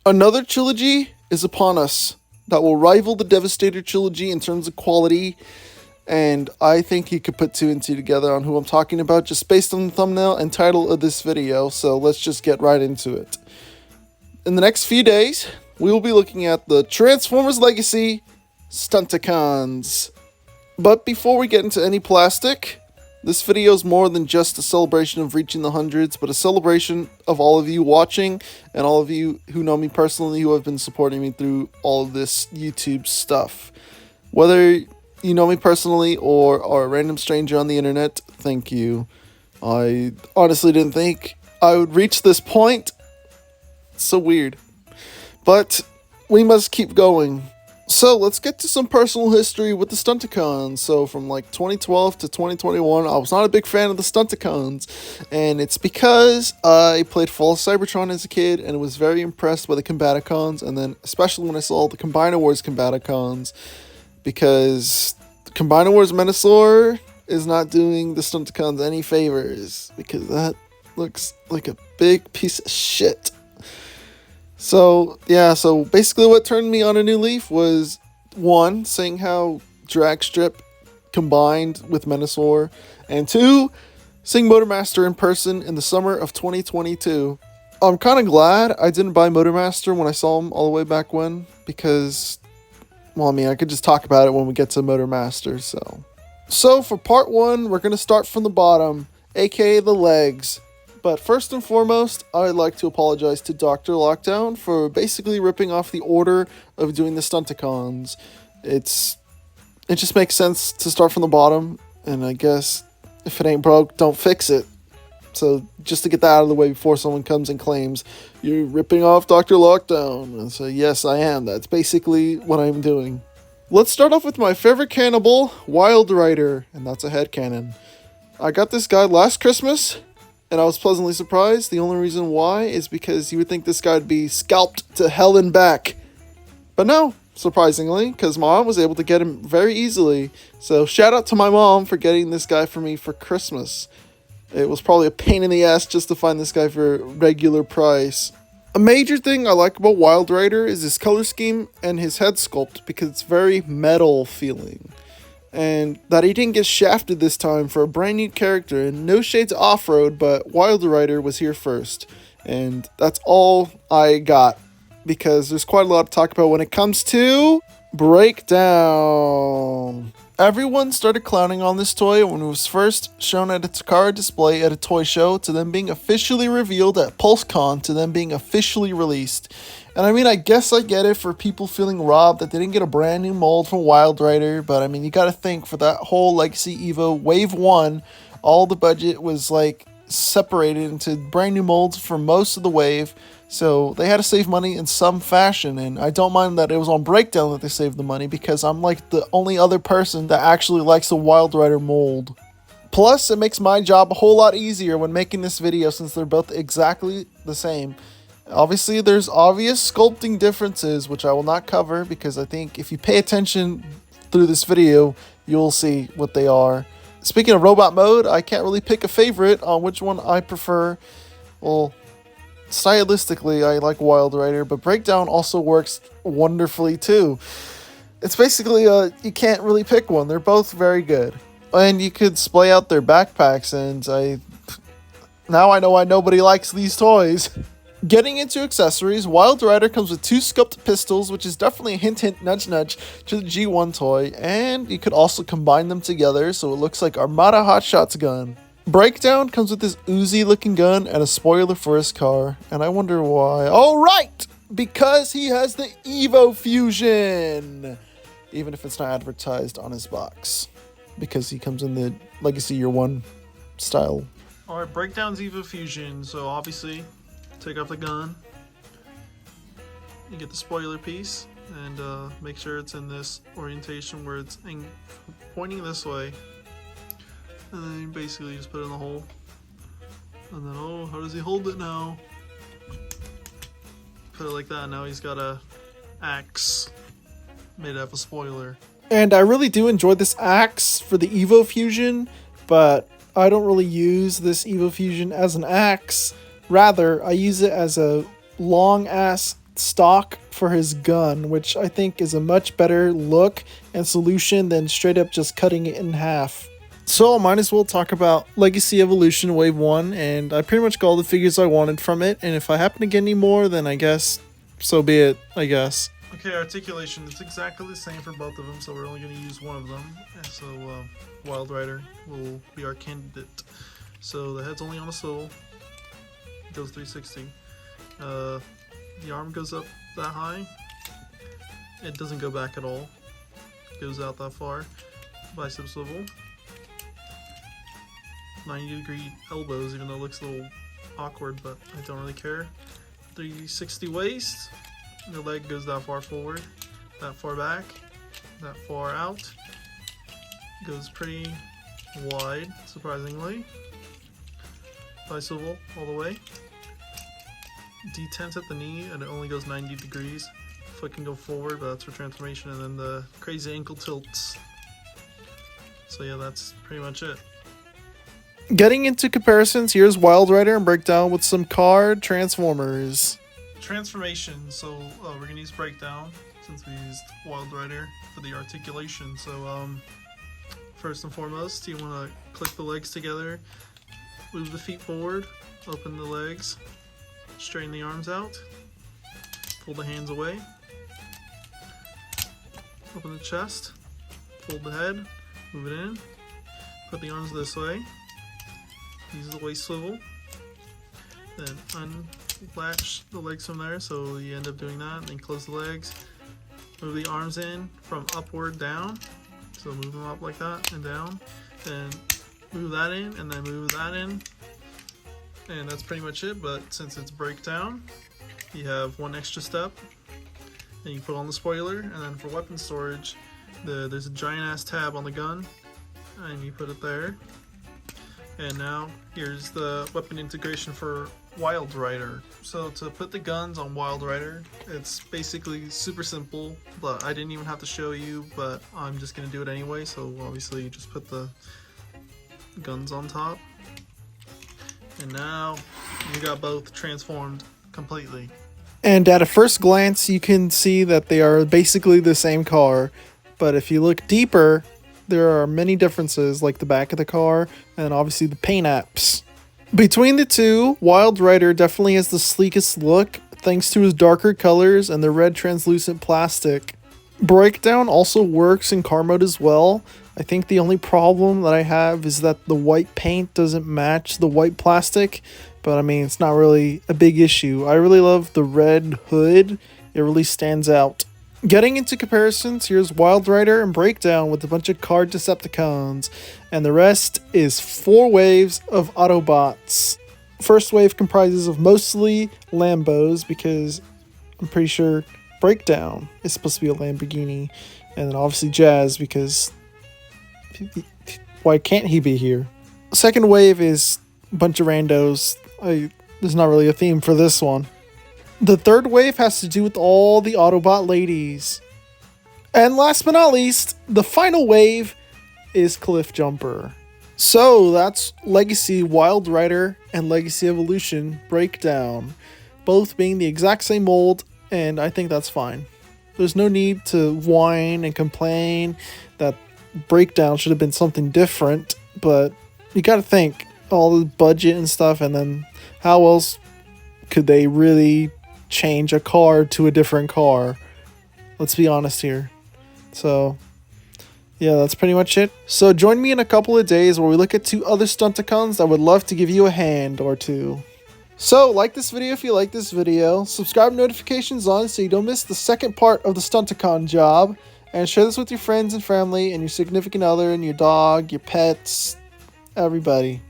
Another trilogy is upon us that will rival the Devastator trilogy in terms of quality, and I think you could put two and two together on who I'm talking about just based on the thumbnail and title of this video, so let's just get right into it. In the next few days, we will be looking at the Transformers Legacy Stunticons. But before we get into any plastic, this video is more than just a celebration of reaching the hundreds, but a celebration of all of you watching and all of you who know me personally who have been supporting me through all of this YouTube stuff. Whether you know me personally or are a random stranger on the internet, thank you. I honestly didn't think I would reach this point. It's so weird. But we must keep going. So let's get to some personal history with the Stunticons. So from like 2012 to 2021, I was not a big fan of the Stunticons. And it's because I played Fall of Cybertron as a kid and was very impressed by the Combaticons. And then especially when I saw the Combiner Wars Combaticons. Because Combiner Wars Menasor is not doing the Stunticons any favors. Because that looks like a big piece of shit. So, yeah, so basically what turned me on a new leaf was, one, seeing how Dragstrip combined with Menasor, and two, seeing Motormaster in person in the summer of 2022. I'm kind of glad I didn't buy Motormaster when I saw him all the way back when, because, well, I mean, I could just talk about it when we get to Motormaster, so. So, for part one, we're going to start from the bottom, aka the legs. But first and foremost, I'd like to apologize to Dr. Lockdown for basically ripping off the order of doing the Stunticons. It just makes sense to start from the bottom, and I guess if it ain't broke, don't fix it. So just to get that out of the way before someone comes and claims, you're ripping off Dr. Lockdown. And so yes, I am. That's basically what I'm doing. Let's start off with my favorite cannibal, Wildrider, and that's a headcanon. I got this guy last Christmas, and I was pleasantly surprised. The only reason why is because you would think this guy would be scalped to hell and back. But no, surprisingly, because Mom was able to get him very easily. So shout out to my mom for getting this guy for me for Christmas. It was probably a pain in the ass just to find this guy for regular price. A major thing I like about Wildrider is his color scheme and his head sculpt because it's very metal feeling. And that he didn't get shafted this time for a brand new character, and no shades off-road, but Wildrider was here first. And that's all I got, because there's quite a lot to talk about when it comes to Breakdown. Everyone started clowning on this toy when it was first shown at a Takara display at a toy show, to then being officially revealed at PulseCon, to then being officially released. And I mean, I guess I get it for people feeling robbed that they didn't get a brand new mold from Wildrider, but I mean, you gotta think, for that whole Legacy Evo Wave 1, all the budget was like separated into brand new molds for most of the wave, so they had to save money in some fashion, and I don't mind that it was on Breakdown that they saved the money, because I'm like the only other person that actually likes the Wildrider mold. Plus, it makes my job a whole lot easier when making this video, since they're both exactly the same. Obviously, there's obvious sculpting differences, which I will not cover, because I think if you pay attention through this video, you'll see what they are. Speaking of robot mode, I can't really pick a favorite on which one I prefer. Well, stylistically, I like Wildrider, but Breakdown also works wonderfully too. It's basically, you can't really pick one. They're both very good. And you could splay out their backpacks, and now I know why nobody likes these toys. Getting into accessories, Wildrider comes with two scoped pistols, which is definitely a hint, nudge, nudge to the G1 toy, and you could also combine them together so it looks like Armada Hotshot's gun. Breakdown comes with this Uzi looking gun and a spoiler for his car, and I wonder why. Oh right! Because he has the Evo Fusion! Even if it's not advertised on his box. Because he comes in the Legacy Year 1 style. Alright, Breakdown's Evo Fusion, so obviously take off the gun, you get the spoiler piece, and make sure it's in this orientation where it's pointing this way, and then you basically just put it in the hole, and then, oh, how does he hold it now? Put it like that. Now he's got a axe made out of a spoiler. And I really do enjoy this axe for the Evo Fusion, but I don't really use this Evo Fusion as an axe. Rather, I use it as a long-ass stock for his gun, which I think is a much better look and solution than straight up just cutting it in half. So I might as well talk about Legacy Evolution Wave 1, and I pretty much got all the figures I wanted from it, and if I happen to get any more, then I guess so be it, I guess. Okay, articulation, it's exactly the same for both of them, so we're only going to use one of them. And so Wildrider will be our candidate. So the head's only on a swivel, it goes 360. The arm goes up that high, it doesn't go back at all, it goes out that far. Bicep swivel, 90-degree elbows, even though it looks a little awkward, but I don't really care. 360 waist, the leg goes that far forward, that far back, that far out, goes pretty wide, surprisingly. Swivel all the way. D10's at the knee, and it only goes 90 degrees. Foot can go forward, but that's for transformation, and then the crazy ankle tilts. So yeah, that's pretty much it. Getting into comparisons, here's Wildrider and breakdown with some card transformers. Transformation, so we're going to use breakdown since we used Wildrider for the articulation. So first and foremost, you want to click the legs together, move the feet forward, open the legs, straighten the arms out, pull the hands away, open the chest, fold the head, move it in, put the arms this way, use the waist swivel, then unlatch the legs from there, so you end up doing that, then close the legs, move the arms in from upward down, so move them up like that and down, then move that in, and then move that in, and that's pretty much it. But since it's breakdown, you have one extra step, and you put on the spoiler, and then for weapon storage, there's a giant ass tab on the gun, and you put it there. And now here's the weapon integration for Wildrider. So to put the guns on Wildrider, it's basically super simple, but I didn't even have to show you, but I'm just gonna do it anyway. So obviously you just put the guns on top, and now you got both transformed completely. And at a first glance, you can see that they are basically the same car, but if you look deeper, there are many differences, like the back of the car and obviously the paint apps. Between the two, Wildrider definitely has the sleekest look thanks to his darker colors and the red translucent plastic. Breakdown also works in car mode as well. I think the only problem that I have is that the white paint doesn't match the white plastic, but I mean, it's not really a big issue. I really love the red hood, it really stands out. Getting into comparisons, here's Wildrider and Breakdown with a bunch of card Decepticons, and the rest is 4 waves of Autobots. First wave comprises of mostly Lambos, because I'm pretty sure Breakdown is supposed to be a Lamborghini, and then obviously Jazz, because why can't he be here? Second wave is a bunch of randos. There's not really a theme for this one. The third wave has to do with all the Autobot ladies. And last but not least, the final wave is Cliff Jumper. So that's Legacy Wildrider and Legacy Evolution Breakdown, both being the exact same mold, and I think that's fine. There's no need to whine and complain that Breakdown should have been something different, but you gotta think all the budget and stuff, and then how else could they really change a car to a different car? Let's be honest here. So yeah, that's pretty much it. So join me in a couple of days where we look at 2 other Stunticons that would love to give you a hand or 2. So like this video if you like this video, subscribe, notifications on so you don't miss the second part of the Stunticon job, and share this with your friends and family and your significant other and your dog, your pets, everybody.